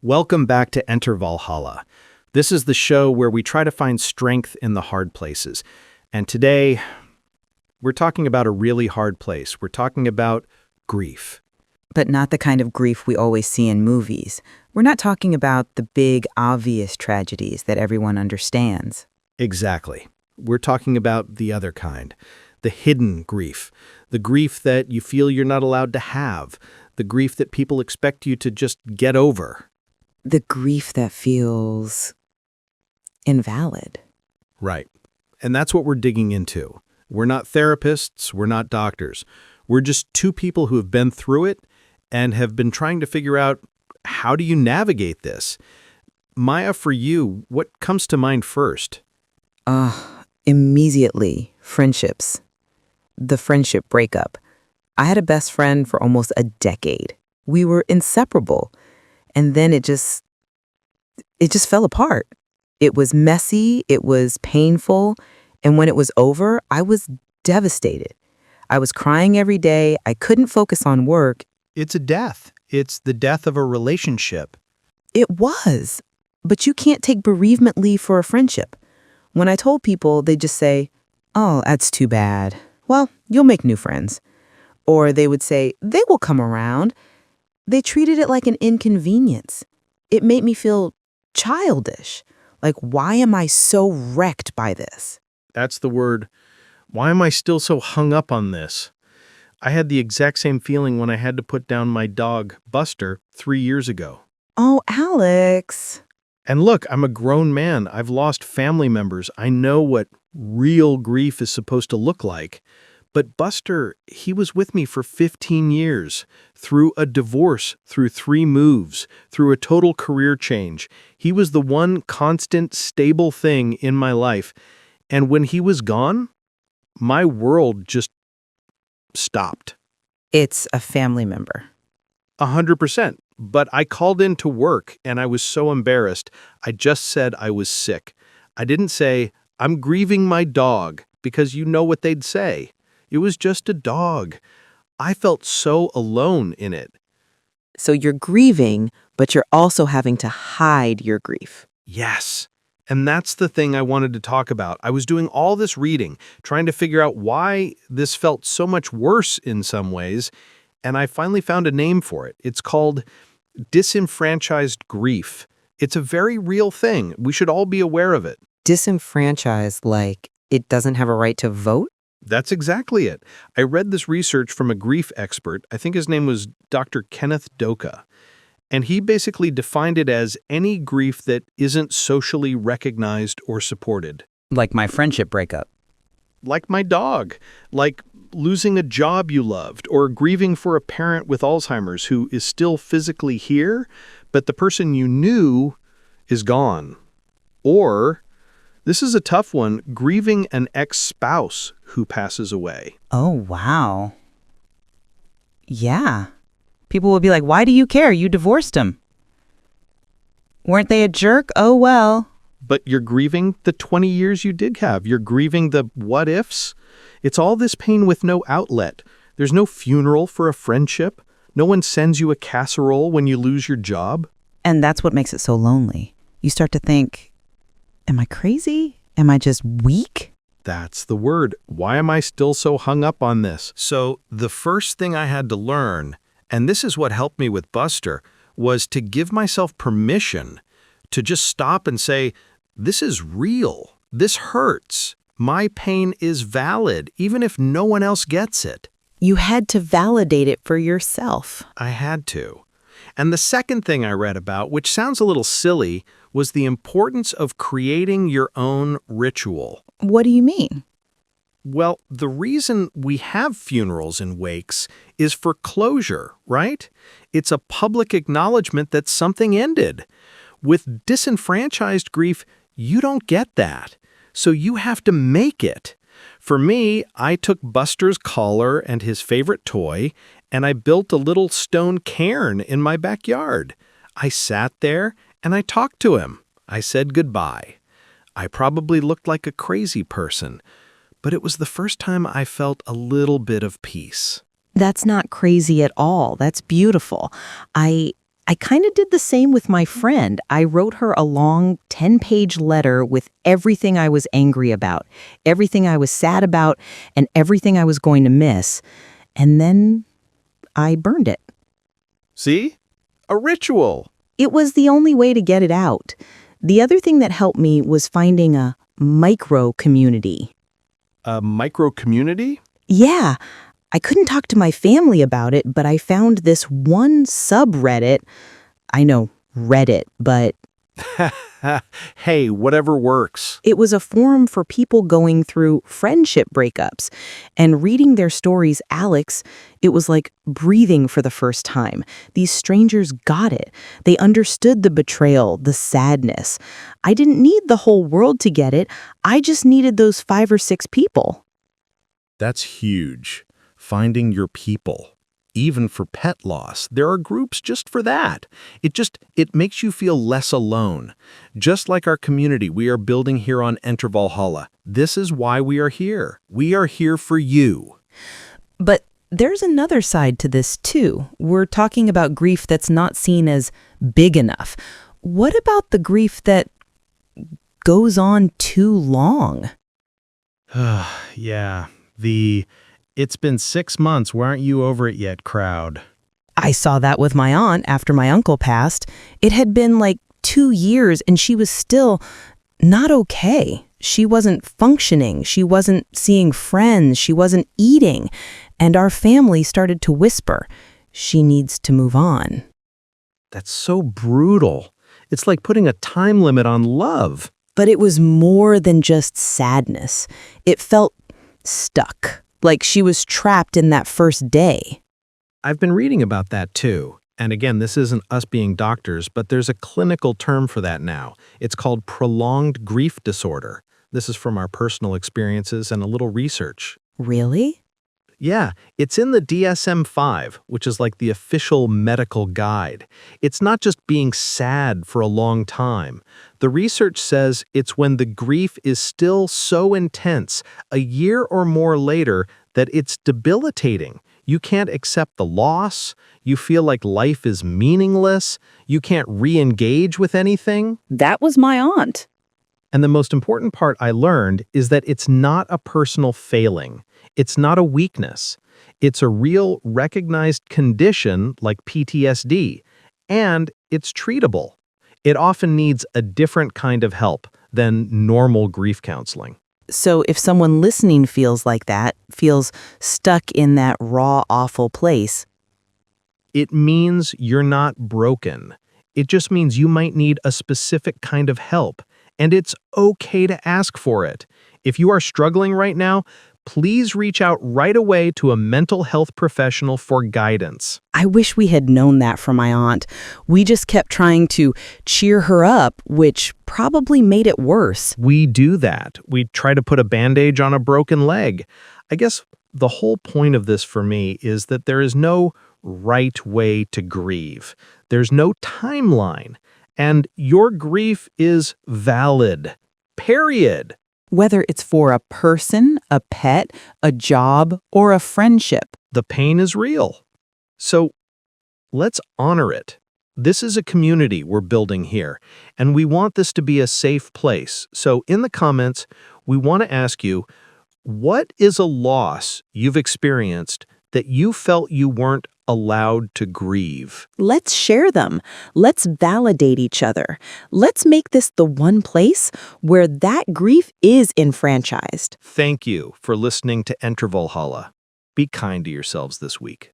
Welcome back to Enter Valhalla. This is the show where we try to find strength in the hard places. And today, we're talking about a really hard place. We're talking about grief. But not the kind of grief we always see in movies. We're not talking about the big, obvious tragedies that everyone understands. Exactly. We're talking about the other kind, the hidden grief, the grief that you feel you're not allowed to have, the grief that people expect you to just get over. The grief that feels invalid. Right. And that's what we're digging into. We're not therapists, we're not doctors. We're just two people who have been through it and have been trying to figure out, how do you navigate this? Maya, for you, what comes to mind first? Immediately, friendships. The friendship breakup. I had a best friend for almost a decade. We were inseparable. And then it just fell apart. It was messy, it was painful, and when it was over, I was devastated. I was crying every day, I couldn't focus on work. It's a death. It's the death of a relationship. It was, but you can't take bereavement leave for a friendship. When I told people, they'd just say, "Oh, that's too bad. Well, you'll make new friends." Or they would say, "They will come around." They treated it like an inconvenience. It made me feel childish. Like, why am I so wrecked by this? That's the word. Why am I still so hung up on this? I had the exact same feeling when I had to put down my dog, Buster, 3 years ago. Oh, Alex. And look, I'm a grown man. I've lost family members. I know what real grief is supposed to look like. But Buster, he was with me for 15 years, through a divorce, through 3 moves, through a total career change. He was the one constant, stable thing in my life. And when he was gone, my world just stopped. It's a family member. 100%. But I called in to work and I was so embarrassed. I just said I was sick. I didn't say, "I'm grieving my dog," because you know what they'd say. It was just a dog. I felt so alone in it. So you're grieving, but you're also having to hide your grief. Yes. And that's the thing I wanted to talk about. I was doing all this reading, trying to figure out why this felt so much worse in some ways, and I finally found a name for it. It's called Disenfranchised Grief. It's a very real thing. We should all be aware of it. Disenfranchised, like it doesn't have a right to vote? That's exactly it. I read this research from a grief expert. I think his name was Dr. Kenneth Doka. And he basically defined it as any grief that isn't socially recognized or supported. Like my friendship breakup. Like my dog. Like losing a job you loved, or grieving for a parent with Alzheimer's who is still physically here, but the person you knew is gone. Or, this is a tough one, grieving an ex-spouse who passes away. Oh, wow. Yeah. People will be like, "Why do you care? You divorced him. Weren't they a jerk? Oh, well." But you're grieving the 20 years you did have. You're grieving the what-ifs. It's all this pain with no outlet. There's no funeral for a friendship. No one sends you a casserole when you lose your job. And that's what makes it so lonely. You start to think, am I crazy? Am I just weak? That's the word. Why am I still so hung up on this? So the first thing I had to learn, and this is what helped me with Buster, was to give myself permission to just stop and say, this is real. This hurts. My pain is valid, even if no one else gets it. You had to validate it for yourself. I had to. And the second thing I read about, which sounds a little silly, was the importance of creating your own ritual. What do you mean? Well, the reason we have funerals and wakes is for closure, right? It's a public acknowledgement that something ended. With disenfranchised grief, you don't get that. So you have to make it. For me, I took Buster's collar and his favorite toy, and I built a little stone cairn in my backyard. I sat there and I talked to him. I said goodbye. I probably looked like a crazy person, but it was the first time I felt a little bit of peace. That's not crazy at all. That's beautiful. I I kind of did the same with my friend. I wrote her a long 10-page letter with everything I was angry about, everything I was sad about, and everything I was going to miss. And then I burned it. See? A ritual. It was the only way to get it out. The other thing that helped me was finding a micro-community. A micro-community? Yeah, I couldn't talk to my family about it, but I found this one subreddit. I know, Reddit, but Hey, whatever works. it was a forum for people going through friendship breakups. And reading their stories, Alex, it was like breathing for the first time. These strangers got it. They understood the betrayal, the sadness. I didn't need the whole world to get it. I just needed those 5 or 6 people. That's huge. Finding your people. Even for pet loss, there are groups just for that. It makes you feel less alone. Just like our community we are building here on Enter Valhalla. This is why we are here. We are here for you. But there's another side to this, too. We're talking about grief that's not seen as big enough. What about the grief that goes on too long? Yeah, it's been 6 months, why aren't you over it yet crowd? I saw that with my aunt after my uncle passed. It had been like 2 years and she was still not okay. She wasn't functioning. She wasn't seeing friends. She wasn't eating. And our family started to whisper, she needs to move on. That's so brutal. It's like putting a time limit on love. But it was more than just sadness. It felt stuck, like she was trapped in that first day. I've been reading about that too. And again, this isn't us being doctors, but there's a clinical term for that now. It's called prolonged grief disorder. This is from our personal experiences and a little research. Really? Yeah, it's in the DSM-5, which is like the official medical guide. It's not just being sad for a long time. The research says it's when the grief is still so intense, a year or more later, that it's debilitating. You can't accept the loss. You feel like life is meaningless. You can't re-engage with anything. That was my aunt. And the most important part I learned is that it's not a personal failing. It's not a weakness. It's a real recognized condition like PTSD, and it's treatable. It often needs a different kind of help than normal grief counseling. So if someone listening feels like that, feels stuck in that raw, awful place, It means you're not broken. It just means you might need a specific kind of help, and it's okay to ask for it. If you are struggling right now, please reach out right away to a mental health professional for guidance. I wish we had known that from my aunt. We just kept trying to cheer her up, which probably made it worse. We do that. We try to put a bandage on a broken leg. I guess the whole point of this for me is that there is no right way to grieve. There's no timeline. And your grief is valid. Period. Whether it's for a person, a pet, a job, or a friendship. The pain is real. So let's honor it. This is a community we're building here, and we want this to be a safe place. So in the comments, we want to ask you, what is a loss you've experienced that you felt you weren't allowed to grieve? Let's share them. Let's validate each other. Let's make this the one place where that grief is enfranchised. Thank you for listening to Enter Valhalla. Be kind to yourselves this week.